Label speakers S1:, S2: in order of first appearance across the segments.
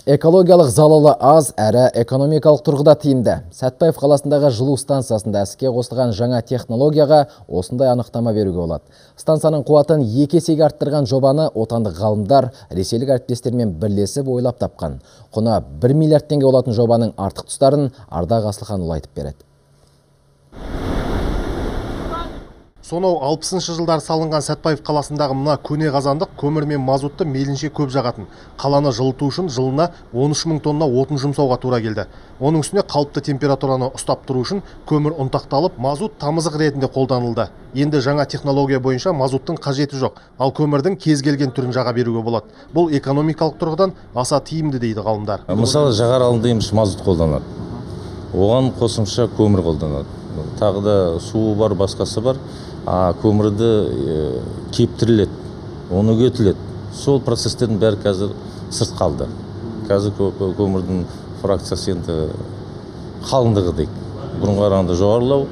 S1: Экологиялық залалы аз, әрі экономикалық тұрғыда тиімді. Сәтбаев қаласындағы жылу станциясында іске қосылған жаңа технологияға осындай анықтама беруге болады. Станцияның қуатын 2 есеге арттырған жобаны отандық ғалымдар ресейлік әріптестермен бірлесіп ойлап тапқан. Құны 1 миллиард теңге болатын жобаның артық тұстарын Ардақ Асылханұлы айтып береді.
S2: Сонау 60-шы жылдар салынған Сәтбаев қаласындағы мына көне қазандық көмір мен мазутты мейлінше көп жағатын. Қаланы жылыту үшін жылына 13 мың тонна отын жұмсауға тура келді. Оның үстіне қалыпты температураны ұстап тұру үшін көмір ұнтақталып, мазут тамызық ретінде қолданылды. Енді жаңа технология бойынша мазуттың қажеті жоқ, ал көмірдің кез келген түрін жаға беруге болады. Бұл экономикалық тұрғыдан аса тиімді дейді ғалымдар.
S3: Мысалы, жағар алынды еміс мазут қолданады. Оған қосымша көмір қолданады. Тағы да суы бар, басқасы бар. Көмірді кептіріледі, оны үгетіледі. Сол процестердің бәрі қазір сырт қалды. Қазір көмірдің фракциясы енді қалыңдығы дейік. Бұрынғы қарағанда жоғарылау,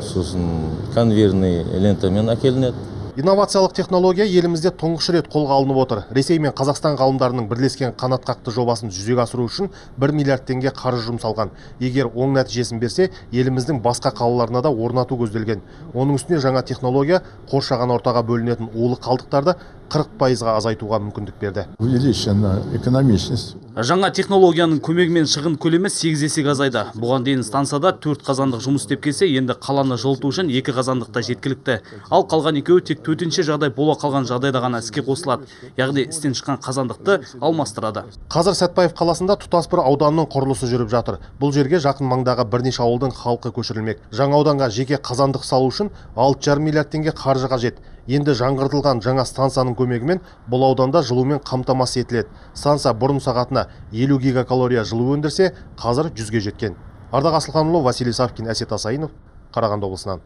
S3: сосын конвейерный лентамен әкелінеді.
S2: Инновациялық технология елімізде тұңғыш рет қолға алынып отыр. Ресей мен Қазақстан ғалымдарының бірлескен қанатқақты жобасын жүзеге асыру үшін 1 миллиард теңге қаржы жұмсалған. Егер оң нәтижесін берсе, еліміздің басқа қалаларына да орнату көзделген. Оның үстіне жаңа технология қоршаған ортаға бөлінетін улы қалдықтарды 40%-ға азайтуға мүмкіндік берді.
S4: Увеличена экономичность.
S5: Жаңа технологияның көмегімен шығын көлемі 8 есеге азайды. Бұған дейін станцияда 4 қазандық жұмыс істеп келсе, енді қаланы жылыту үшін 2 қазандықта жеткілікті. Ал қалған екеуі тек төтенше жағдай бола қалған жағдайда ғана іске қосылады. Яғни істен шыққан қазандықты алмастырады.
S2: Қазір Сәтбаев қаласында тұтас бір ауданның құрылысы жүріп жатыр. Бұл жерге жақын маңдағы бірнеше ауылдың халқы көшірілмек. Жаңа ауданға жеке қазандық салу үшін 6,5 миллиард теңге қаржы қажет. Енді жаңғыртылған жаңа станцияның көмегімен бұл ауданда жылумен қамтамасыз етіледі. Станция бұрын сағатына 50 гигакалория жылу өндірсе, қазір 100-ге жеткен. Ардақ Асылханұлы, Василий Савкин, Әсет Асайынов, Қарағанды облысынан.